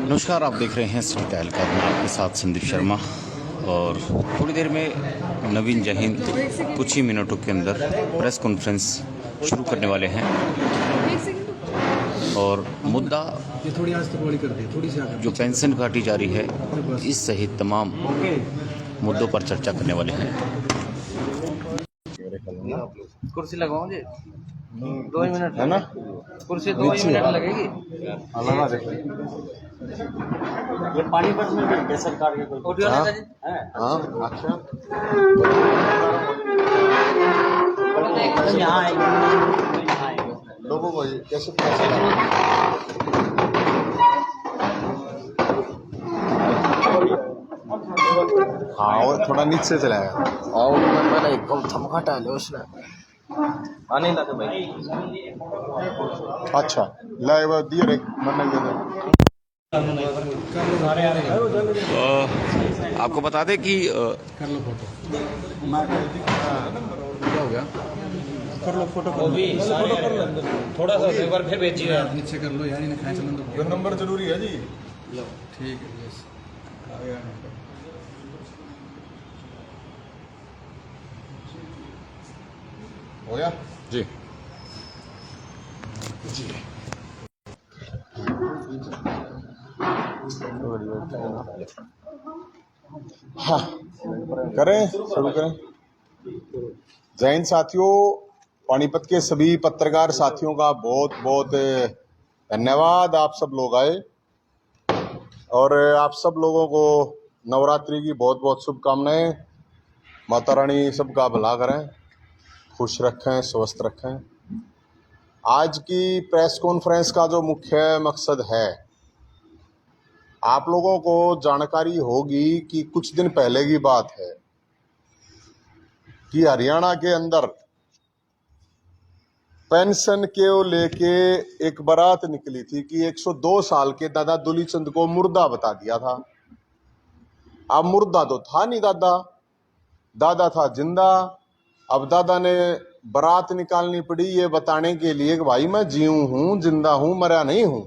नमस्कार, आप देख रहे हैं सिटी तहलका। मैं आपके साथ संदीप शर्मा, और थोड़ी देर में नवीन जहीन कुछ ही मिनटों के अंदर प्रेस कॉन्फ्रेंस शुरू करने वाले हैं और मुद्दा थोड़ी आज तक वाली कर दी, थोड़ी सी जो पेंशन काटी जा रही है इस सहित तमाम मुद्दों पर चर्चा करने वाले हैं। कुर्सी लगाओ जी, 2 मिनट है ना, कुर्सी 2 मिनट लगेगी। ये पानीपत में भी है सरकार के कोई ऑडियो लगा जी। हाँ अच्छा, यहाँ आएगी, लोगों को कैसे पता चला? हाँ, और थोड़ा नीचे चलाएगा और मैंने एक थमका डाले उसने आने लगा भाई। अच्छा लाइव दिए रे मन आपको बता दें कि कर लो फोटो। क्या हो गया? कर लो फोटो, कर लो थोड़ा सा एक बार फिर भेजिए नीचे कर लो यार, इन्हें खाए चलन दो। नंबर जरूरी है जी। ठीक है, यस आ गया। हो गया जी हाँ, करें शुरू करें। जय हिंद साथियों, पानीपत के सभी पत्रकार साथियों का बहुत बहुत धन्यवाद। आप सब लोग आए और आप सब लोगों को नवरात्रि की बहुत बहुत शुभकामनाएं। माता रानी सबका भला करें, खुश रखें, स्वस्थ रखें। आज की प्रेस कॉन्फ्रेंस का जो मुख्य मकसद है, आप लोगों को जानकारी होगी कि कुछ दिन पहले की बात है कि हरियाणा के अंदर पेंशन के लेके एक बारात निकली थी कि 102 साल के दादा दुलीचंद को मुर्दा बता दिया था। अब मुर्दा तो था नहीं दादा था जिंदा। अब दादा ने बारात निकालनी पड़ी ये बताने के लिए कि भाई मैं जीऊं हूं, जिंदा हूं, मरा नहीं हूं।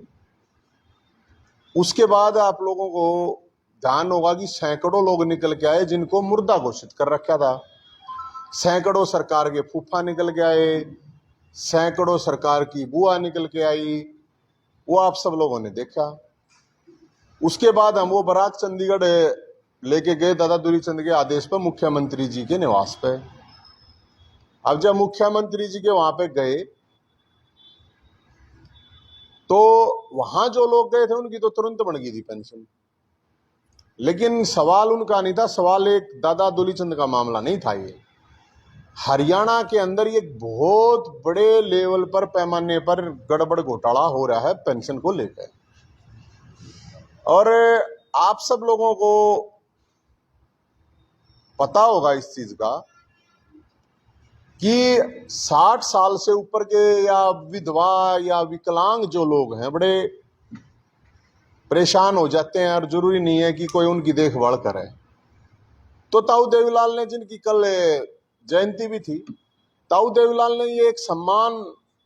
उसके बाद आप लोगों को ध्यान होगा कि सैकड़ों लोग निकल के आए जिनको मुर्दा घोषित कर रखा था। सैकड़ों सरकार के फूफा निकल के आए, सैकड़ों सरकार की बुआ निकल के आई, वो आप सब लोगों ने देखा। उसके बाद हम वो बारात चंडीगढ़ लेके गए दादा दुलीचंद के आदेश पर मुख्यमंत्री जी के निवास पे। अब जब मुख्यमंत्री जी के वहां पे गए तो वहां जो लोग गए थे उनकी तो तुरंत बन गई थी पेंशन। लेकिन सवाल उनका नहीं था, सवाल एक दादा दुलीचंद का मामला नहीं था। ये हरियाणा के अंदर ये बहुत बड़े लेवल पर, पैमाने पर गड़बड़ घोटाला हो रहा है पेंशन को लेकर। और आप सब लोगों को पता होगा इस चीज का कि 60 साल से ऊपर के या विधवा या विकलांग जो लोग हैं बड़े परेशान हो जाते हैं और जरूरी नहीं है कि कोई उनकी देखभाल करे। तो ताऊ देवीलाल ने, जिनकी कल जयंती भी थी, ताऊ देवीलाल ने ये एक सम्मान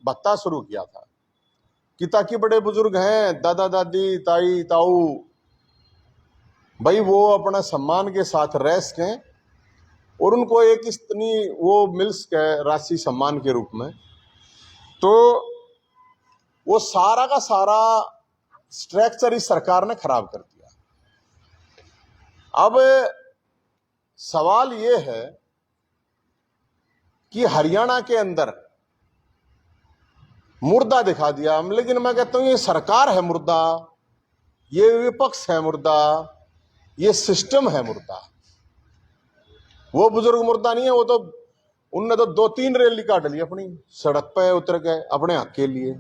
भत्ता शुरू किया था कि ताकि बड़े बुजुर्ग हैं, दादा दादी, ताई ताऊ, भाई वो अपना सम्मान के साथ रह सकें और उनको एक इतनी वो मिल सके राशि सम्मान के रूप में। तो वो सारा का सारा स्ट्रक्चर इस सरकार ने खराब कर दिया। अब सवाल ये है कि हरियाणा के अंदर मुर्दा दिखा दिया। लेकिन मैं कहता हूं ये सरकार है मुर्दा, ये विपक्ष है मुर्दा, ये सिस्टम है मुर्दा। वो बुजुर्ग मुर्दा नहीं है, वो तो उनने तो 2-3 रैली काट ली अपनी, सड़क पे उतर गए अपने हक के लिए।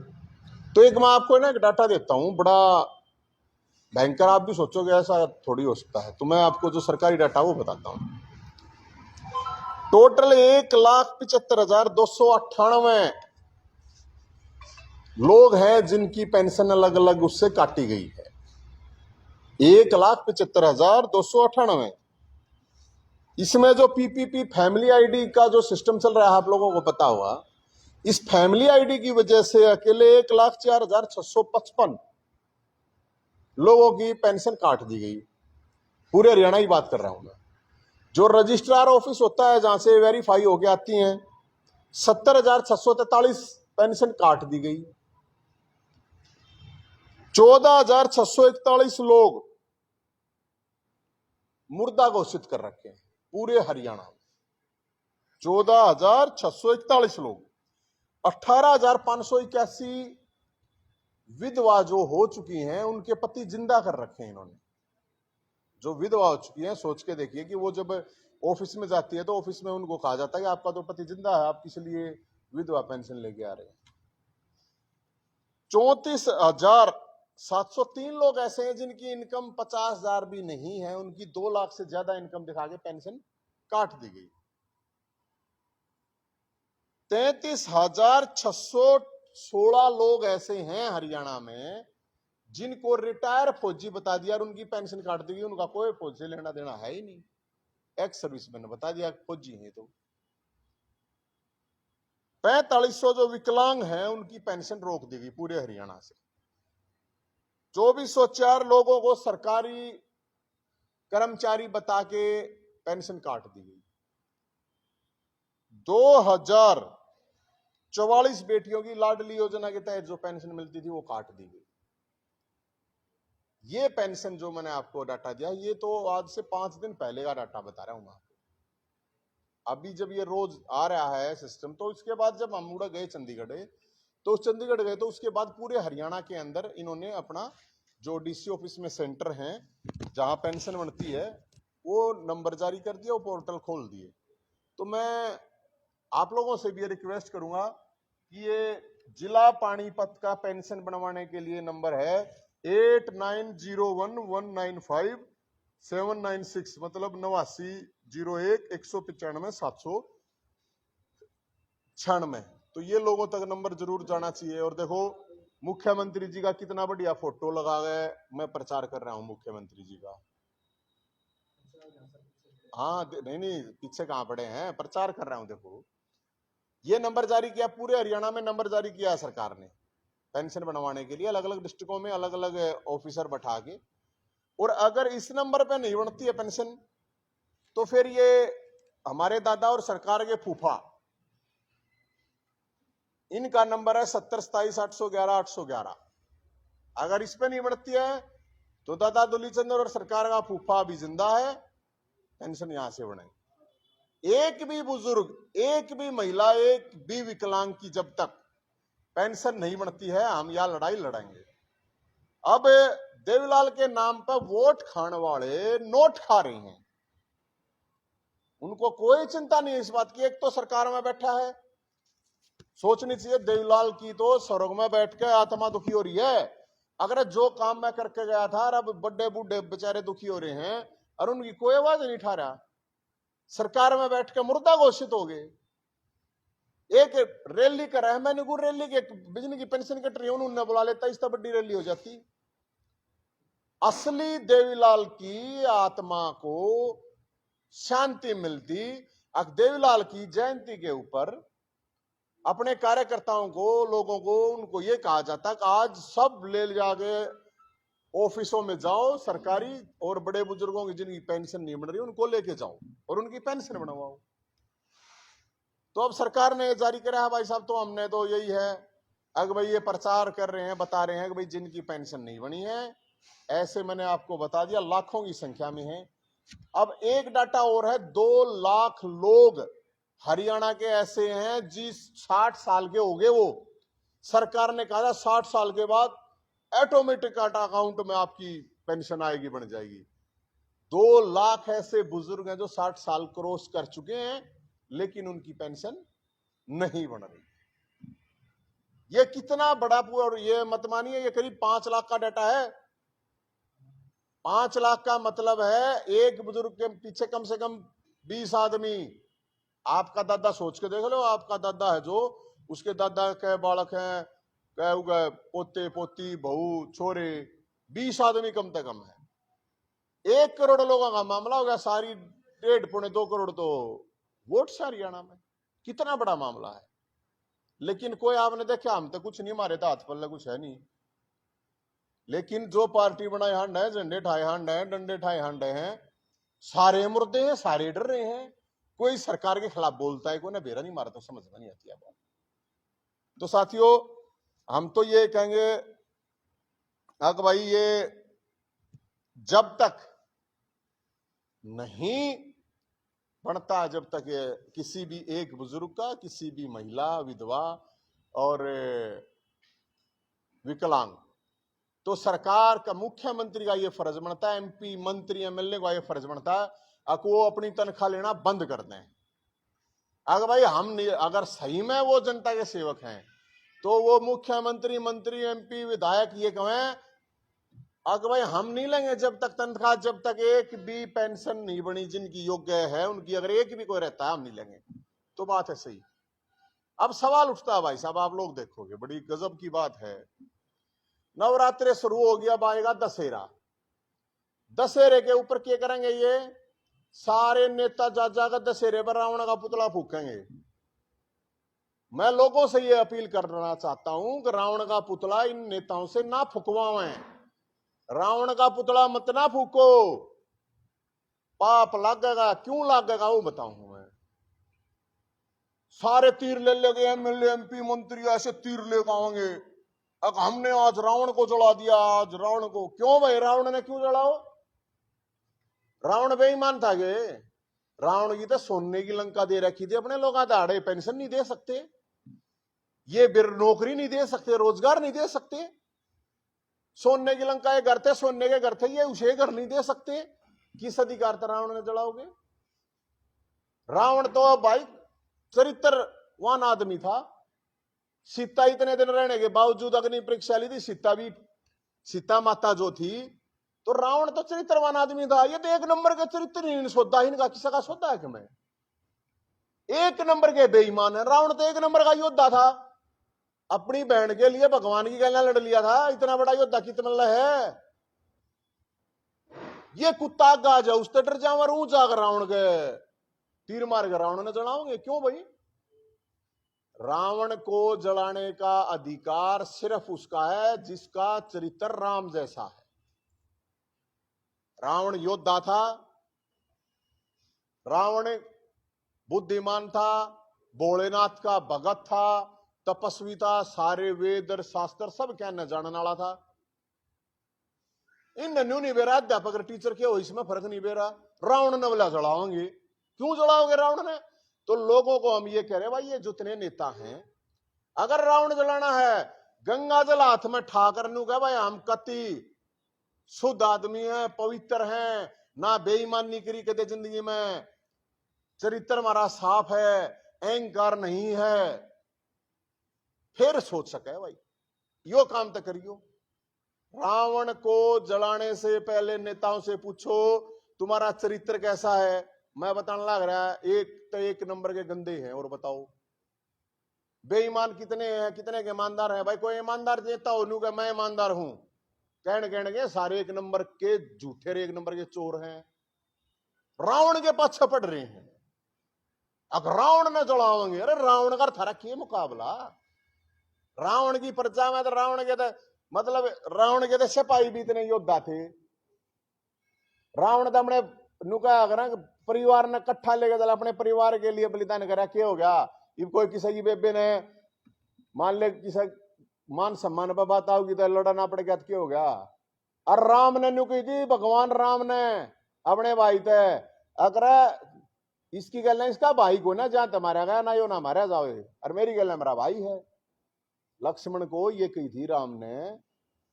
तो एक मैं आपको ना एक डाटा देता हूं, बड़ा भयंकर। आप भी सोचोगे ऐसा थोड़ी हो सकता है, तो मैं आपको जो सरकारी डाटा वो बताता हूं। टोटल 1,75,298 लोग हैं जिनकी पेंशन अलग अलग उससे काटी गई है। 1,75,298। इसमें जो पीपीपी फैमिली आईडी का जो सिस्टम चल रहा है, आप लोगों को पता होगा, इस फैमिली आईडी की वजह से अकेले 1,04,655 लोगों की पेंशन काट दी गई। पूरे हरियाणा की बात कर रहा हूं मैं। जो रजिस्ट्रार ऑफिस होता है, जहां से वेरीफाई होके आती हैं, 70,643 पेंशन काट दी गई। 14,641 लोग मुर्दा घोषित कर रखे हैं पूरे हरियाणा में। 14,641 लोग। 18,581 विधवा जो हो चुकी हैं, उनके पति जिंदा कर रखे हैं इन्होंने। जो विधवा हो चुकी हैं, सोच के देखिए कि वो जब ऑफिस में जाती है तो ऑफिस में उनको कहा जाता है कि आपका तो पति जिंदा है, आप किस लिए विधवा पेंशन लेके आ रहे हैं। 34,703 लोग ऐसे हैं जिनकी इनकम 50,000 भी नहीं है, उनकी 2 लाख से ज्यादा इनकम दिखा के पेंशन काट दी गई। 33,616 लोग ऐसे हैं हरियाणा में जिनको रिटायर फौजी बता दिया और उनकी पेंशन काट दी गई। उनका कोई फौज से लेना देना है ही नहीं, एक्स सर्विसमैन बता दिया फौजी है। तो 4500 जो विकलांग हैं उनकी पेंशन रोक दी गई पूरे हरियाणा से। 2404 लोगों को सरकारी कर्मचारी बता के पेंशन काट दी गई। 2044 बेटियों की लाडली योजना के तहत जो पेंशन मिलती थी वो काट दी गई। ये पेंशन जो मैंने आपको डाटा दिया, ये तो आज से 5 दिन पहले का डाटा बता रहा हूं मैं आपको। अभी जब ये रोज आ रहा है सिस्टम, तो इसके बाद जब हम उड़ा गए चंडीगढ़, तो चंडीगढ़ गए तो उसके बाद पूरे हरियाणा के अंदर इन्होंने अपना जो डीसी ऑफिस में सेंटर हैं जहां पेंशन बनती है, वो नंबर जारी कर दिया, वो पोर्टल खोल दिए। तो मैं आप लोगों से भी रिक्वेस्ट करूंगा कि ये जिला पानीपत का पेंशन बनवाने के लिए नंबर है 8901195796, मतलब 8901-195-796। तो ये लोगों तक नंबर जरूर जाना चाहिए। और देखो मुख्यमंत्री जी का कितना बढ़िया फोटो लगा गया, मैं प्रचार कर रहा हूं मुख्यमंत्री जी का। हाँ नहीं पीछे कहां पड़े हैं, प्रचार कर रहा हूं। देखो ये नंबर जारी किया, पूरे हरियाणा में नंबर जारी किया है सरकार ने पेंशन बनवाने के लिए, अलग अलग डिस्ट्रिक्टों में अलग अलग ऑफिसर बैठा के। और अगर इस नंबर पे नहीं बनती है पेंशन, तो फिर ये हमारे दादा और सरकार के फूफा, इनका नंबर है 7027811811। अगर इस पे नहीं बढ़ती है तो दादा दुलीचंद और सरकार का फूफा भी जिंदा है, पेंशन यहां से बने। एक भी बुजुर्ग, एक भी महिला, एक भी विकलांग की जब तक पेंशन नहीं बनती है, हम यह लड़ाई लड़ेंगे। अब देवीलाल के नाम पर वोट खाने वाले नोट खा रहे हैं, उनको कोई चिंता नहीं है इस बात की। एक तो सरकार में बैठा है, सोचनी चाहिए देवीलाल की तो स्वर्ग में बैठ के आत्मा दुखी हो रही है। अगर जो काम मैं करके गया था, अब बड़े बूढ़े बेचारे दुखी हो रहे हैं और उनकी कोई आवाज नहीं उठा रहा। सरकार में बैठ के मुर्दा घोषित हो गए। एक रैली कर रहा है, मैंने को रैली के बिजली की पेंशन कट रही है, उन्होंने बुला लेता, इस तरह बड़ी रैली हो जाती। असली देवीलाल की आत्मा को शांति मिलती अगर देवीलाल की जयंती के ऊपर अपने कार्यकर्ताओं को, लोगों को, उनको ये कहा जाता कि आज सब ले जाके ऑफिसों में जाओ, सरकारी और बड़े बुजुर्गों की जिनकी पेंशन नहीं बन रही उनको लेके जाओ और उनकी पेंशन बनवाओ। तो अब सरकार ने जारी करा है भाई साहब, तो हमने तो यही है, अगर भाई ये प्रचार कर रहे हैं, बता रहे हैं कि भाई जिनकी पेंशन नहीं बनी है, ऐसे मैंने आपको बता दिया लाखों की संख्या में है। अब एक डाटा और है, 2 लाख लोग हरियाणा के ऐसे हैं जिस 60 साल के हो गए, वो सरकार ने कहा 60 साल के बाद ऑटोमेटिक अकाउंट में आपकी पेंशन आएगी, बन जाएगी। 2 लाख ऐसे बुजुर्ग हैं जो 60 साल क्रॉस कर चुके हैं, लेकिन उनकी पेंशन नहीं बन रही। ये कितना बड़ा, और ये मत मानिए ये करीब 5 लाख का डाटा है। 5 लाख का मतलब है एक बुजुर्ग के पीछे कम से कम 20 आदमी। आपका दादा सोच के देख लो, आपका दादा है जो, उसके दादा के बालक हैं, पोते पोती, बहू, छोरे, 20 आदमी कम से कम है। 1 करोड़ लोगों का मामला हो गया, सारी 1.5-2 करोड़ तो वोट से हरियाणा में, कितना बड़ा मामला है। लेकिन कोई आपने देखा, हम तो कुछ नहीं, हमारे तो हाथ पल्ले कुछ है नहीं। लेकिन जो पार्टी बनाए हंड है, झंडे ठाए हंड है, डंडे ठाए हंड हैं, सारे मुर्दे हैं, सारे डर रहे हैं। कोई सरकार के खिलाफ बोलता है, कोई ना बेरा नहीं मारता, तो समझ में नहीं आती है बात। तो साथियों, हम तो ये कहेंगे कि भाई ये जब तक नहीं बनता, जब तक ये किसी भी एक बुजुर्ग का, किसी भी महिला, विधवा और विकलांग, तो सरकार का, मुख्यमंत्री का ये फर्ज बनता है, MP मंत्री MLA का ये फर्ज बनता है कि वो अपनी तनख्वाह लेना बंद कर दें। अगर भाई हम अगर सही में वो जनता के सेवक हैं, तो वो मुख्यमंत्री, मंत्री, MP, विधायक ये कहें अगर भाई हम नहीं लेंगे जब तक तनख्वाह, जब तक एक भी पेंशन नहीं बनी जिनकी योग्य है उनकी, अगर एक भी कोई रहता है हम नहीं लेंगे, तो बात है सही। अब सवाल उठता है भाई साहब, आप लोग देखोगे, बड़ी गजब की बात है। नवरात्रि शुरू हो गया, अब आएगा दशहरा। दशहरे के ऊपर क्या करेंगे, ये सारे नेता जा जाकर दशहरे पर रावण का पुतला फूकेंगे। मैं लोगों से ये अपील करना चाहता हूं कि रावण का पुतला इन नेताओं से ना फुकवाएं। रावण का पुतला मत ना फूको, पाप लगेगा। क्यों लगेगा वो बताऊं मैं। सारे तीर ले लेंगे, MLA MP मंत्री ऐसे तीर लेकर आएंगे, अब हमने आज रावण को जला दिया, आज रावण को। क्यों भाई, रावण ने क्यों जलाओ? रावण बेईमान था गे। रावण की तो सोने की लंका दे रखी थी, अपने लोग दाड़े पेंशन नहीं दे सकते, ये नौकरी नहीं दे सकते, रोजगार नहीं दे सकते। सोने की लंका ये घर थे, सोने के घर थे, ये उसे घर नहीं दे सकते। किस अधिकार से रावण ने जलाओगे? रावण तो भाई चरित्रवान आदमी था। सीता इतने दिन रहने के बावजूद अग्नि परीक्षा ली थी, सीता माता जो थी, तो रावण तो चरित्रवान आदमी था। ये तो एक नंबर के चरित्र नहीं सौदा, इनका किसी का सौदा है कि मैं? एक नंबर के बेईमान है। रावण तो एक नंबर का योद्धा था, अपनी बहन के लिए भगवान की गलना लड़ लिया था। इतना बड़ा योद्धा कितना है? ये कुत्ता गाज है, उससे डर जावर ऊंचा कर रावण के तीर मार के रावण ने जलाओगे क्यों भाई? रावण को जलाने का अधिकार सिर्फ उसका है जिसका चरित्र राम जैसा है। रावण योद्धा था, रावण बुद्धिमान था, भोलेनाथ का भगत था, तपस्वी था, सारे वेद और शास्त्र सब कहने जानने वाला था। इन न्यू नहीं बेरा, अध्यापक टीचर के हो इसमें फर्क नहीं बेरा। रावण ने बोला जलाओगे, क्यों जलाओगे रावण ने? तो लोगों को हम ये कह रहे भाई, ये जितने नेता हैं, अगर रावण जलाना है, गंगा जल हाथ में ठाकर नू कह भाई हम कति शुद्ध आदमी है, पवित्र हैं, ना बेईमानी करी कदे जिंदगी में, चरित्र हमारा साफ है, अहंकार नहीं है, फिर सोच सके भाई यो काम तो करियो। रावण को जलाने से पहले नेताओं से पूछो तुम्हारा चरित्र कैसा है। मैं बताने लग रहा है, एक तो एक नंबर के गंदे हैं। और बताओ बेईमान कितने हैं, कितने के ईमानदार हैं? भाई कोई ईमानदार नेता हो नू मैं ईमानदार हूं, कहने के सारे एक नंबर के झूठे, एक नंबर के चोर हैं, रावण के पाछे पड़ रहे हैं। अब रावण न जलाओगे, अरे रावण का था रखिए मुकाबला। रावण की प्रजा में तो रावण के तो मतलब रावण के तो सिपाही भी इतने योद्धा थे। रावण तो अपने नुका अगर परिवार ने इकट्ठा लेकर चला, अपने परिवार के लिए बलिदान करा। क्या हो गया? ये कोई किसी की बेबे ने मान ले किसी मान सम्मान पर बात आओगी तो लड़ना पड़ गया, तो क्या हो गया? और राम ने नुकी थी, भगवान राम ने अपने भाई थे, अगर इसकी गल है इसका भाई को ना जहां तुम्हारा गया ना यो ना मारा जाओ, और मेरी गल है मेरा भाई है। लक्ष्मण को ये कही थी राम ने,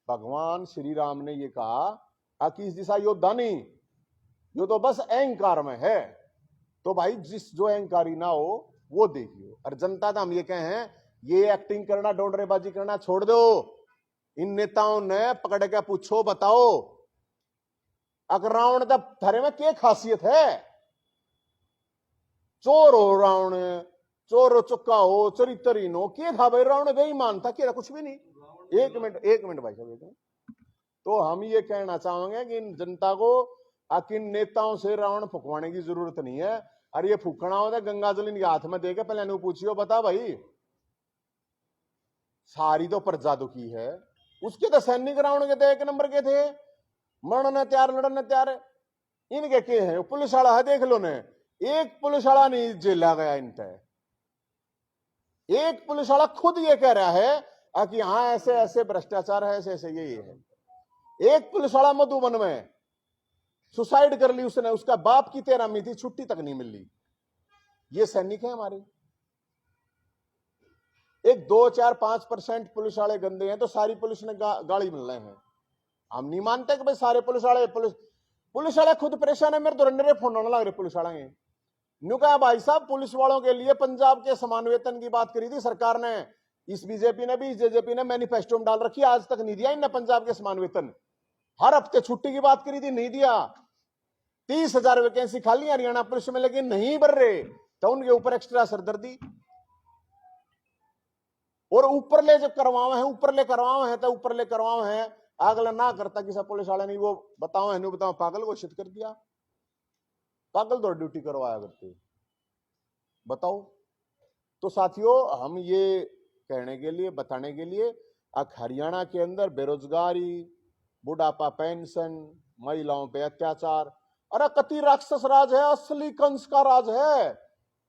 भगवान श्री राम ने ये कहा कि इस दिशा योद्धा नहीं, यो तो बस अहंकार में है। तो भाई जिस जो अहंकारी ना हो वो देखियो। और जनता तो हम ये कहें, ये एक्टिंग करना, डोंडरेबाजी करना छोड़ दो। इन नेताओं ने पकड़ के पूछो, बताओ अगर रावण तब थारे में क्या खासियत है? चोर हो रावण, चोर हो चुका हो, चरित्रहीन हो, क्या था भाई? रावण बेईमान था, क्या कुछ भी नहीं। एक मिनट भाई साहब, एक मिनट। तो हम ये कहना चाहेंगे कि इन जनता को किन नेताओं से रावण फुकवाने की जरूरत नहीं है। अरे ये फूकना होता गंगा जल इनके हाथ में देके पहले नु पूछियो, बता भाई सारी तो प्रजा दुखी है। उसके तो सैनिक रावण के थे, एक नंबर के थे, मरने तैयार लड़ने तैयार। इनके के हैं पुलिस वाला है, देख लो ने, एक पुलिस वाला नहीं जेला गया इन पे। एक पुलिस वाला खुद ये कह रहा है कि हाँ ऐसे ऐसे भ्रष्टाचार है, ऐसे ऐसे ये है। एक पुलिस वाला मधुबन में सुसाइड कर ली उसने, उसका बाप की 13वीं थी, छुट्टी तक नहीं मिली। ये सैनिक है हमारे। एक 2, 4, 5% पुलिस वाले गंदे हैं तो सारी पुलिस ने गाली मिल रहे हैं। हम नहीं मानते कि भाई सारे पुलिस वाले खुद परेशान है। मेरे तो रंडरे फोन ना लग रहे पुलिस वाले। न्यू कहा भाई साहब पुलिस वालों के लिए पंजाब के समान वेतन की बात करी थी सरकार ने, इस बीजेपी ने भी, इस जेजेपी ने मैनिफेस्टो में डाल रखी, आज तक नहीं दिया इनने पंजाब के समान वेतन। हर हफ्ते छुट्टी की बात करी थी, नहीं दिया। 30,000 वैकेंसी खाली हरियाणा पुलिस में, लेकिन नहीं भर रहे तो उनके ऊपर एक्स्ट्रा सरदर्दी। और ऊपर ले जब करवावे हैं, ऊपर ले करवावे हैं तो ऊपर ले करवावे हैं, अगला ना करता किसी पुलिस वाले ने वो बताओ है, बताओ पागल घोषित कर दिया। पागल तो ड्यूटी करवाया करते, बताओ। तो साथियों हम ये कहने के लिए, बताने के लिए, हरियाणा के अंदर बेरोजगारी, बुढ़ापा पेंशन, महिलाओं पे अत्याचार, अरे कति राक्षस राज है, असली कंस का राज है।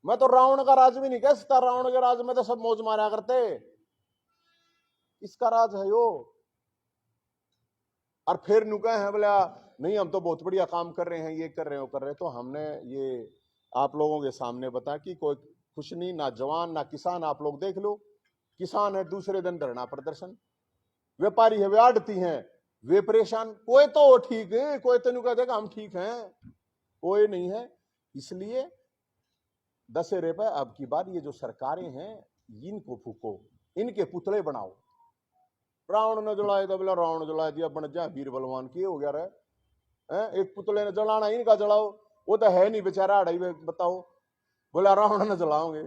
मैं तो रावण का राज भी नहीं कह सकता, रावण के राज में तो सब मौज मारा करते, इसका राज है यो। और फिर नुका है बोला नहीं हम तो बहुत बढ़िया काम कर रहे हैं, ये कर रहे हैं, वो कर रहे हैं। तो हमने ये आप लोगों के सामने बता कि कोई खुश नहीं, ना जवान ना किसान। आप लोग देख लो, किसान है दूसरे दिन धरना प्रदर्शन, व्यापारी है वे आड़ती हैं वे परेशान। कोई तो ठीक है, कोई तो नुका देगा हम ठीक हैं, कोई नहीं है। इसलिए दशहरे पर अब की बार ये जो सरकारें हैं इनको फूको, इनके पुतले बनाओ। रावण ने जलाए तो बोला रावण जला दिया, बन जा वीर बलवान की हो गया रे। एक पुतले ने जलाना इनका जलाओ, वो तो है नहीं बेचारा अड़ाई में, बताओ। बोला रावण ने जलाओगे,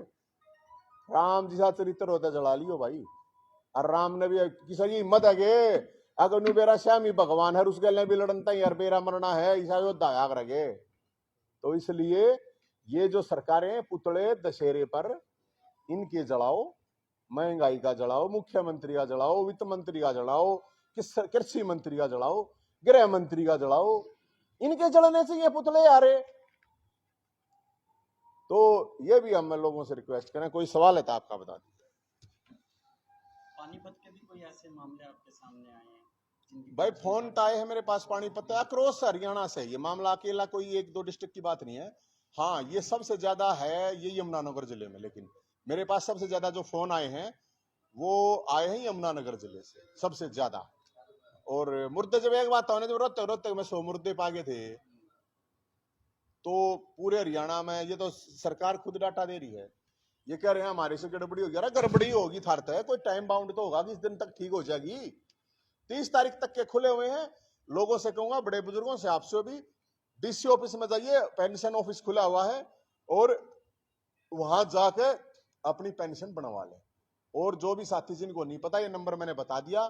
राम जी सा चरित्र होता जला लियो भाई। और राम ने भी किसी की हिम्मत है गे, अगर नु बेरा श्यामी भगवान है उसके लिए भी लड़नता यार बेरा मरना है, ईसा योद्धा आग रगे। तो इसलिए ये जो सरकारें पुतले दशहरे पर इनके जलाओ, महंगाई का जलाओ, मुख्यमंत्री का जलाओ, वित्त मंत्री का जलाओ, कृषि मंत्री का जलाओ, गृह मंत्री का जलाओ, इनके जलने से ये पुतले आ रहे। तो ये भी हम लोगों से रिक्वेस्ट करें, कोई सवाल है तो आपका बता दीजिए। पानीपत के भी कोई ऐसे मामले आपके सामने आए हैं? भाई फोन तो आए हैं मेरे पास पानीपत, अक्रॉस हरियाणा से। ये मामला अकेला कोई 1-2 डिस्ट्रिक्ट की बात नहीं है। हाँ ये सबसे ज्यादा है ये यमुनानगर जिले में, लेकिन मेरे पास सबसे ज्यादा जो फोन आए हैं वो आए हैं यमुनानगर जिले से सबसे ज्यादा। और मुर्दे जब एक बात होने जब रोते में 100 मुर्दे पागे थे, तो पूरे हरियाणा में ये तो सरकार खुद डाटा दे रही है, ये कह रहे हैं हमारे से गड़बड़ी होगी। अरे गड़बड़ी होगी थारत है, कोई टाइम बाउंड तो होगा कि इस दिन तक ठीक हो जाएगी। 30 तारीख तक के खुले हुए हैं। लोगों से कहूंगा, बड़े बुजुर्गों से, आपसे भी, डीसी ऑफिस में जाइए, पेंशन ऑफिस खुला हुआ है, और वहां जाके अपनी पेंशन बनवा लें। और जो भी साथी जिनको नहीं पता, ये नंबर मैंने बता दिया।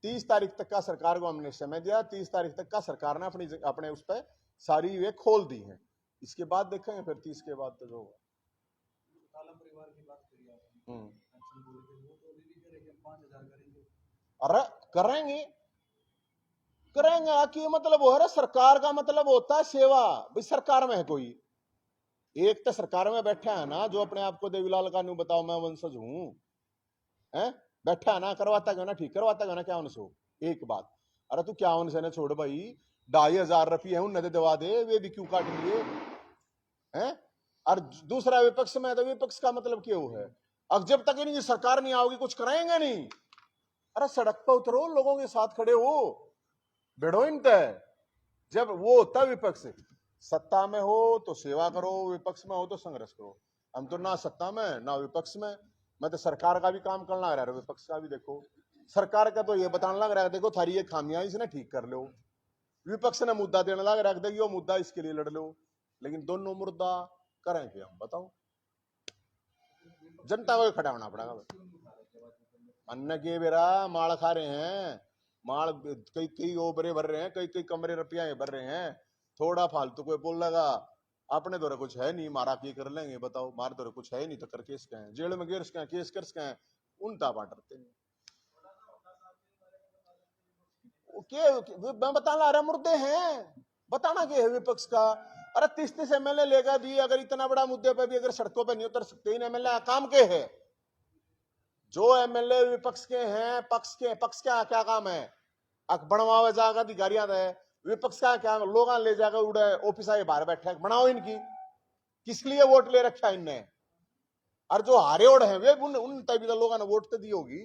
30 तारीख तक का सरकार को हमने समय दिया, 30 तारीख तक का सरकार ने अपने उस पर सारी वे खोल दी हैं। इसके बाद देखेंगे फिर 30 के बाद तो जो होगा। परिवार की बात करिए आपने, पेंशन बोल के वो तो अभी भी कह रहे कि हम 5,000 करेंगे। अरे करेंगे कि मतलब वो है, सरकार का मतलब होता है सेवा। भाई सरकार में है कोई एक तो सरकार में बैठा है ना, जो अपने आप को देवीलाल कानू बताओ मैं वंशज हूं, बैठा है ना, करवाता क्यों ना, ठीक करवाता क्यों ना, क्या उनसे एक बात। अरे तू क्या उनसे ना छोड़ भाई, 2,500 रुपये है उन्हें दवा दे, वे भी क्यों काट लिए हैं। और दूसरा विपक्ष में, तो विपक्ष का मतलब क्यों है, अब जब तक इनकी सरकार नहीं आओगी कुछ कराएंगे नहीं। अरे सड़क पर उतरो, लोगों के साथ खड़े हो, भिड़ो इन तय। जब वो होता विपक्ष, सत्ता में हो तो सेवा करो, विपक्ष में हो तो संघर्ष करो। हम तो ना सत्ता में ना विपक्ष में। मैं तो सरकार का भी काम करना लग रहा है, विपक्ष का भी। देखो सरकार का तो ये बताने लग रहा है, देखो थारी ये खामियां इसने ठीक कर लो। विपक्ष ने मुद्दा देने लग रहा है, वो मुद्दा इसके लिए लड़ लो। लेकिन दोनों मुद्दा करेंगे हम, बताओ। जनता को खड़ा होना पड़ेगा। अन्य के बेरा माल खा रहे हैं, माल कई ओबरे भर रहे हैं, कई कमरे रुपया भर रहे हैं। थोड़ा फालतू कोई बोल लगा, अपने दौरे कुछ है नहीं, मारा की कर लेंगे, बताओ मारे दौरे कुछ है नहीं तो कर केस क्या है, जेल में गिर क्या केस कर क्या है, उल्टा बांटते हैं। मैं बताना आ रहा, मुद्दे हैं, बताना क्या है विपक्ष का। अरे 30 एमएलए लेगा भी, अगर इतना बड़ा मुद्दे पे भी अगर सड़कों पे नहीं उतर सकते, इन एमएलए काम के है? जो एमएलए विपक्ष के हैं, पक्ष का क्या काम है? बनवावे जाएगा अधिकारियां है, विपक्ष का क्या लोग ले जाकर उड़े ऑफिस आए बाहर बैठे बनाओ इनकी, किस लिए वोट ले रखा है इनने? और जो हारे ओढ़ है वे उन तभी तो लोगों ने वोट तो दी होगी,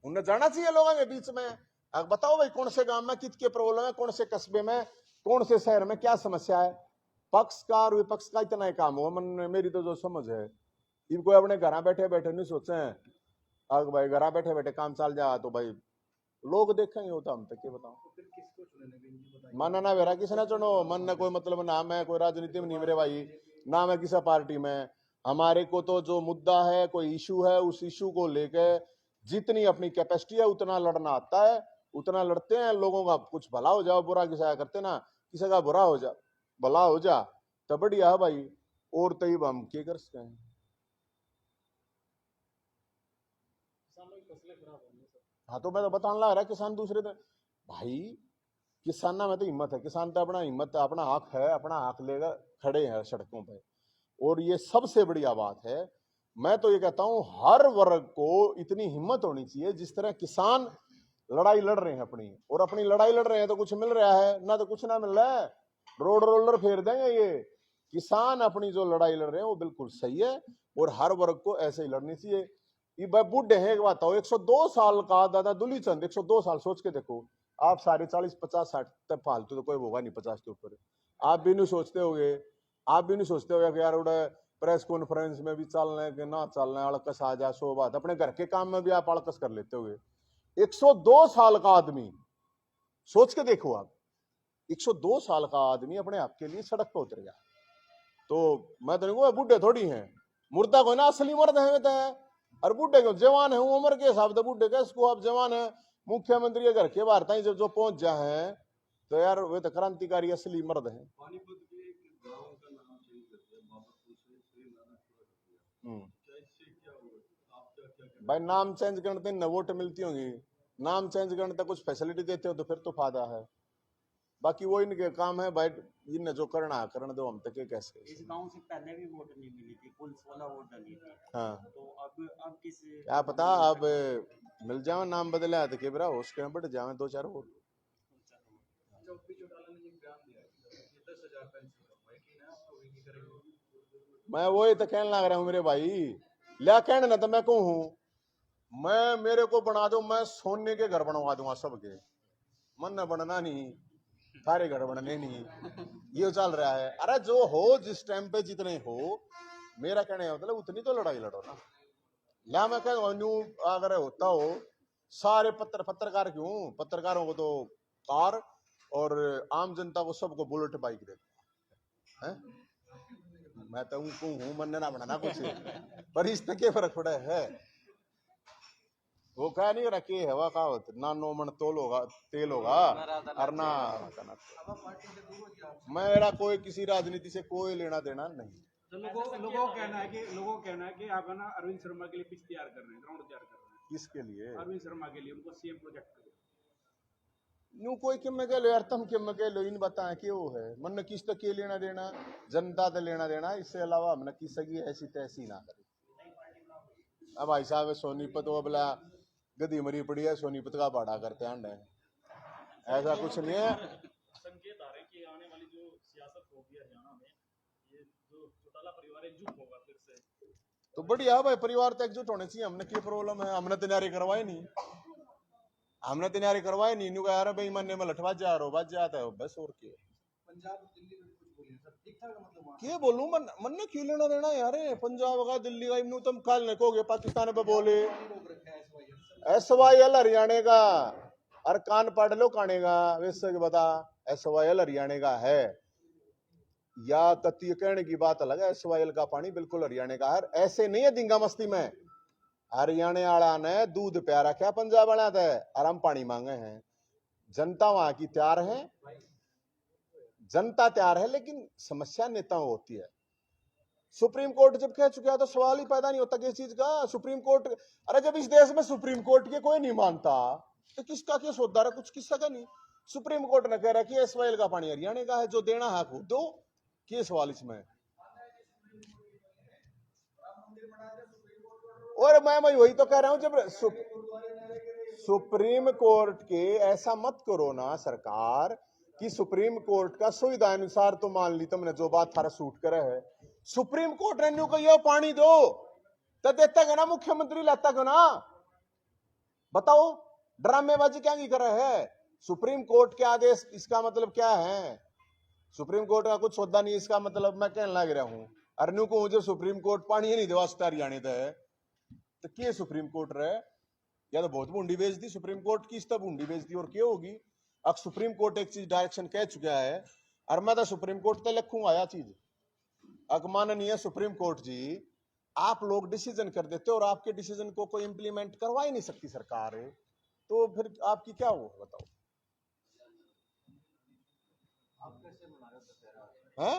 उन्हें जाना चाहिए लोगों के बीच में। अब बताओ भाई कौन से गांव में कितने प्रॉब्लम है, कौन से कस्बे में, कौन से शहर में क्या समस्या है। पक्ष का और विपक्ष का इतना ही काम हुआ। मन मेरी तो जो समझ है, इनको अपने घर बैठे बैठे नहीं सोचे हैं अगर भाई घर बैठे बैठे काम चल जाए तो भाई लोग देखेंगे, वो तो हम तक क्या बताओ। फिर किसको चुने नवीन जी बताइए। मन ना वेरा किसी ना चुनो, मन ना कोई मतलब नाम है कोई राजनीति में नहीं मेरे भाई, नाम है किसी पार्टी में। हमारे को तो जो मुद्दा है, कोई इशू है, उस इशू को लेके जितनी अपनी कैपेसिटी है उतना लड़ना आता है, उतना लड़ते हैं। लोगों का कुछ भला हो जाओ, बुरा किसी करते ना, किसी का बुरा हो जा भला हो जा तो बढ़िया है भाई, और तई हम क्या कर सकते हैं। हाँ तो मैं तो बताने लग रहा किसान दूसरे दिन भाई, किसाना में तो हिम्मत है, किसान तो अपना हिम्मत अपना हक है, अपना हक लेकर खड़े हैं सड़कों पे, और ये सबसे बढ़िया बात है। मैं तो ये कहता हूं हर वर्ग को इतनी हिम्मत होनी चाहिए, जिस तरह किसान लड़ाई लड़ रहे हैं अपनी, और अपनी लड़ाई लड़ रहे हैं तो कुछ मिल रहा है ना, तो कुछ ना मिल रहा है, रोड रोलर फेर देंगे ये। किसान अपनी जो लड़ाई लड़ रहे हैं वो बिल्कुल सही है, और हर वर्ग को ऐसे ही लड़नी चाहिए। ये बूढ़े हैं, एक बात हो, 102 साल का दादा दुलीचंद, 102 साल सोच के देखो आप, सारे 40 50 60 तक फालतू तो कोई होगा नहीं 50 के ऊपर। आप भी नहीं सोचते होगे, आप भी नहीं सोचते होगे कि यार उड़े प्रेस कॉन्फ्रेंस में भी चलना है कि ना चलना है, अड़कस आ जाए, सो बात, अपने घर के काम में भी आप अड़कस कर लेते होगे। 102 साल का आदमी, सोच के देखो आप, 102 साल का आदमी अपने आप के लिए सड़क पर उतर गया। तो मैं तो नहीं, बूढ़े थोड़ी हैं, मुर्दा को ना असली मर्द है, और बूढ़े क्यों जवान है, उम्र के हिसाब से बूढ़े कैसे आप जवान है। मुख्यमंत्री के घर के बाहर तक जब जो पहुंच जाए हैं तो यार वे तो क्रांतिकारी असली मर्द हैं। पानीपत के एक गांव का नाम चेंज कर दिया, बाबरपुर से श्री नारायणपुर कर दिया, क्या इससे क्या हुआ? आप क्या क्या भाई नाम चेंज करते न वोट मिलती होंगी, नाम चेंज करने तक कुछ फैसिलिटी देते हो तो फिर तो फायदा है, बाकी वो इनके काम है भाई, इनने जो करना है करने दो, हम तक कैसे। इस गांव से पहले भी वोट नहीं मिली थी, कुल 16 वोट डली थी। हाँ तो अब किस क्या पता, अब मिल जाओ नाम बदले तो केबरा उसके बढ़ जाए 2-4 वोट। चौकी चौटाला ने एक बयान दिया है कि 10,000 पेंशन का यकीन है आपको भी नहीं करेंगे? मैं वही तो कहने लग रहा हूँ मेरे भाई, लिया कहने ना तो मैं कहूँ, मैं मेरे को बना दो, मैं सोने के घर बनवा दूंगा सबके, मन न बनना नहीं, सारे घर बनने नहीं, ये चल रहा है। अरे जो हो जिस टाइम पे जितने हो, मेरा कहने का मतलब उतनी तो लड़ाई लड़ो ना। या मैं कह अगर होता हो सारे पत्रकार क्यों, पत्रकारों को तो कार और आम जनता को सबको बुलेट बाइक देता है। मैं तो उनको हूं मन ना बनाना कुछ, पर इस तक फर्क पड़ा है। वो कह नहीं रखी हवा का ना 9 मन तोल होगा तेल होगा और ना मेरा कोई किसी राजनीति से कोई लेना देना नहीं। तो लोगों का कहना है कि आप है ना अरविंद शर्मा के लिए पिच तैयार कर रहे हैं, ग्राउंड तैयार कर रहे हैं। किसके लिए? अरविंद शर्मा के लिए, उनको सीएम प्रोजेक्ट करो। न्यू कोई किम में कह लो यार, तुम किम में कह लो, इन बताएं कि वो है मन किस तक के लेना देना, जनता तो लेना देना, इससे अलावा हमने किस की ऐसी तैसी ना करे। अब भाई साहब सोनीपत वो बोला गदी मरी पड़ी है, सोनीपत का बाड़ा करते हैं, ऐसा कुछ नहीं है। संकेत आ रहे कि आने वाली जो सियासत होगी हरियाणा में, ये जो चौटाला परिवार एकजुट होगा फिर से, तो बढ़िया भाई, परिवार तो एकजुट होने चाहिए, हमने क्या प्रॉब्लम है, हमने तैयारी करवाई नहीं, हमने तैयारी करवाई नहीं, न्यू यार भाई मन में लठवा जा रहा हो बात जाता है बस, और क्या। पंजाब दिल्ली में कुछ बोलिए सर, ठीक ठाक मतलब वहाँ क्या बोलूं मन ने क्यों लेना देना यार, पंजाब का दिल्ली का इन्नू तुम काल ने कहोगे पाकिस्तान पे बोले रोक रखा है SYL हरियाणा का, और कान पढ़ लो काने का, वैसे बता SYL हरियाणा का है, या कत्ती कहने की बात अलग है, SYL का पानी बिल्कुल हरियाणा का है, ऐसे नहीं है दिंगा मस्ती में। हरियाणा वाला ने दूध प्या रखा पंजाब वाला था, और हम पानी मांगे हैं। जनता वहां की तैयार है, जनता तैयार है, लेकिन समस्या नेताओं होती है। सुप्रीम कोर्ट जब कह चुका है तो सवाल ही पैदा नहीं होता किस चीज का। सुप्रीम कोर्ट, अरे जब इस देश में सुप्रीम कोर्ट के कोई नहीं मानता तो किसका क्या सौदा है, कुछ किसका का नहीं। सुप्रीम कोर्ट ने कह रहा कि एसवाइएल का पानी हरियाणा का है, जो देना है खुद दो, क्या सवाल इसमें। और मैं वही तो कह रहा हूं, जब सुप्रीम कोर्ट के ऐसा मत करो ना सरकार कि सुप्रीम कोर्ट का सुविधा अनुसार तो मान ली तुमने जो बात थारा सूट करे है, सुप्रीम कोर्ट ने न्यू कहिए पानी दो तो देता है ना, मुख्यमंत्री लाता है ना। बताओ ड्रामेबाजी क्या नहीं कर रहे है। सुप्रीम कोर्ट के आदेश, इसका मतलब क्या है? सुप्रीम कोर्ट का कुछ सौदा नहीं, इसका मतलब मैं कहने लग रहा हूं अरनू को मुझे सुप्रीम कोर्ट पानी ही नहीं दे वास्ते हरियाणा दे तो क्या सुप्रीम कोर्ट रहे, या तो बहुत बूंदी बेच दी सुप्रीम कोर्ट की, इस तब बूंदी बेच दी और क्या होगी। अब सुप्रीम कोर्ट एक चीज डायरेक्शन कह चुका है और मैं तो सुप्रीम कोर्ट तक लिखूंगा यह चीज, माननीय सुप्रीम कोर्ट जी आप लोग डिसीजन कर देते हो और आपके डिसीजन को कोई इंप्लीमेंट करवा ही नहीं सकती सरकार, तो फिर आपकी क्या हो बताओ। हैं?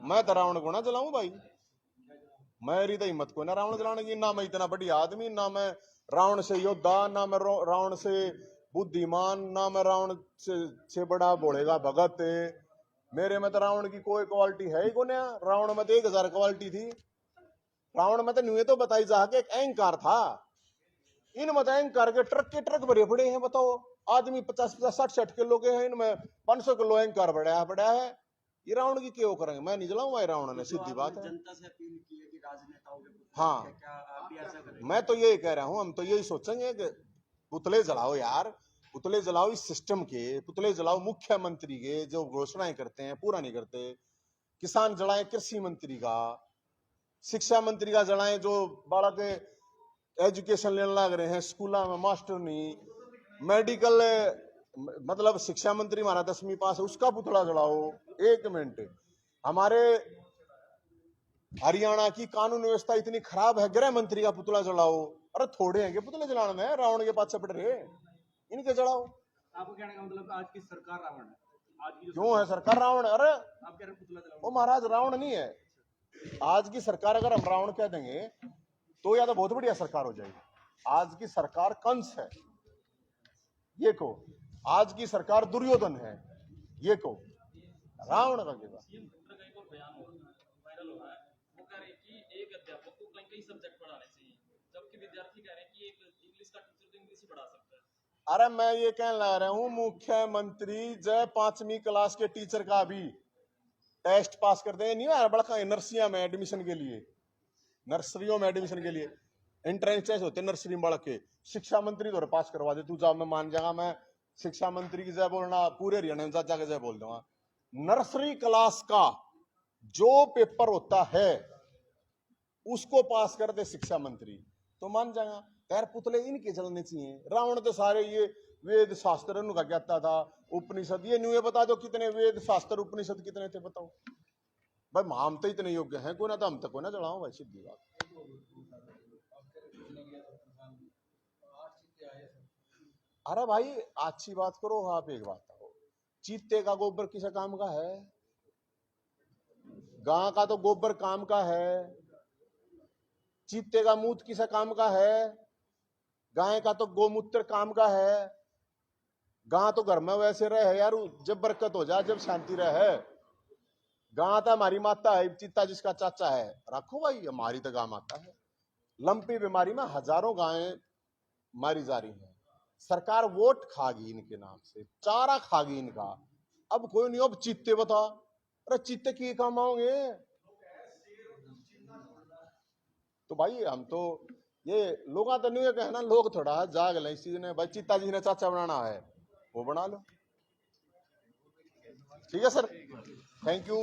मैं तो रावण को ना जलाऊं भाई, मेरी तो हिम्मत को ना रावण जलाने की, ना मैं इतना बड़ी आदमी, ना मैं रावण से योद्धा, ना मैं रावण से बुद्धिमान, ना मैं रावण से बड़ा बोलेगा भगत। मेरे में तो रावण की कोई क्वालिटी है ही को ना। रावण में तो 1000 क्वालिटी थी। रावण में तो न्यू तो बताई जा के एक अहंकार था, इन मत अहंकार के ट्रक भरे पड़े हैं। बताओ आदमी 50-50 60-60 किलो के हैं, इनमें 500 किलो अहंकार बढ़ाया है। ये रावण की क्यों करेंगे, मैं नहीं जलाऊंगा रावण ने, सीधी बात है। जनता से अपील की है कि राजनेताओं के हाँ, क्या आप भी ऐसा करेंगे? मैं तो यही कह रहा हूं, हम तो यही सोचेंगे कि पुतले जलाओ यार, पुतले जलाओ इस सिस्टम के, पुतले जलाओ मुख्यमंत्री के जो घोषणाएं करते हैं पूरा नहीं करते, किसान जलाए कृषि मंत्री का, शिक्षा मंत्री का जलाए जो बालक एजुकेशन लेने लग रहे हैं स्कूलों में मास्टर नहीं, मेडिकल मतलब शिक्षा मंत्री हमारा 10वीं पास है उसका पुतला जलाओ। एक मिनट, हमारे हरियाणा की कानून व्यवस्था इतनी खराब है, गृह मंत्री का पुतला जलाओ। अरे थोड़े हैं पुतले जलाने में, रावण के पास पड़ रहे, इनके जलाओ। आपको कहने का मतलब आज की सरकार रावण है, आज की क्यों है सरकार रावण? अरे आप कह रहे हैं पुतला जलाओ, वो महाराज रावण नहीं है आज की सरकार। अगर हम रावण कह देंगे तो या तो बहुत बढ़िया सरकार हो जाएगी। आज की सरकार कंस है ये को, आज की सरकार दुर्योधन है ये को, रावण का क्या। एक और बयान वायरल हो रहा है, वो कह रहे हैं कि एक अध्यापक को कई सब्जेक्ट पढ़ाने चाहिए, जबकि विद्यार्थी कह रहे हैं कि एक इंग्लिश का टीचर तो इंग्लिश ही पढ़ा सकता है। अरे मैं ये कहने लगा रहा हूं मुख्यमंत्री जय 5वीं क्लास के टीचर का भी टेस्ट पास कर दे, नहीं है बड़ा नर्सरियों में एडमिशन के लिए, नर्सरियों में एडमिशन के लिए एंट्रेंस टेस्ट होते हैं नर्सरी में बालक के, शिक्षा मंत्री तो पास करवा दे तू, जा मैं मान जाऊंगा, मैं शिक्षा मंत्री की जय बोलना पूरे हरियाणा में जाके जय बोल दूंगा। नर्सरी क्लास का जो पेपर होता है उसको पास कर दे शिक्षा मंत्री तो मान जाएगा। यार पुतले इनके चलने चाहिए। रावण तो सारे ये वेद शास्त्र उनका कहता था, उपनिषद, ये न्यू बता दो कितने वेद शास्त्र उपनिषद कितने थे बताओ भाई। हम तो इतने योग्य हैं कोई ना, तो हम तक को ना चढ़ाओ भाई, सीधी बात। अरे भाई अच्छी बात करो, आप एक बात करो, चीते का गोबर किस काम का है? गां का तो गोबर काम का है, चीते का मूत्र किस काम का है? गाय का तो गोमूत्र काम का है। गां तो घर में वैसे रहे यार, जब बरकत हो जाए, जब शांति रहे। गां तो हमारी माता है, चीता जिसका चाचा है, रखो भाई, हमारी तो गां माता है। लंपी बीमारी में हजारों गायें मारी जा रही हैं, सरकार वोट खागी इनके नाम से, चारा खागी इनका। अब कोई नहीं, अब चीते बता, अरे चीते की काम आओगे? तो भाई हम तो ये लोग तो नहीं कहना, लोग थोड़ा जाग लें इस चीज ने, भाई चीता जी ने चाचा बनाना है वो बना लो। ठीक है सर, थैंक यू।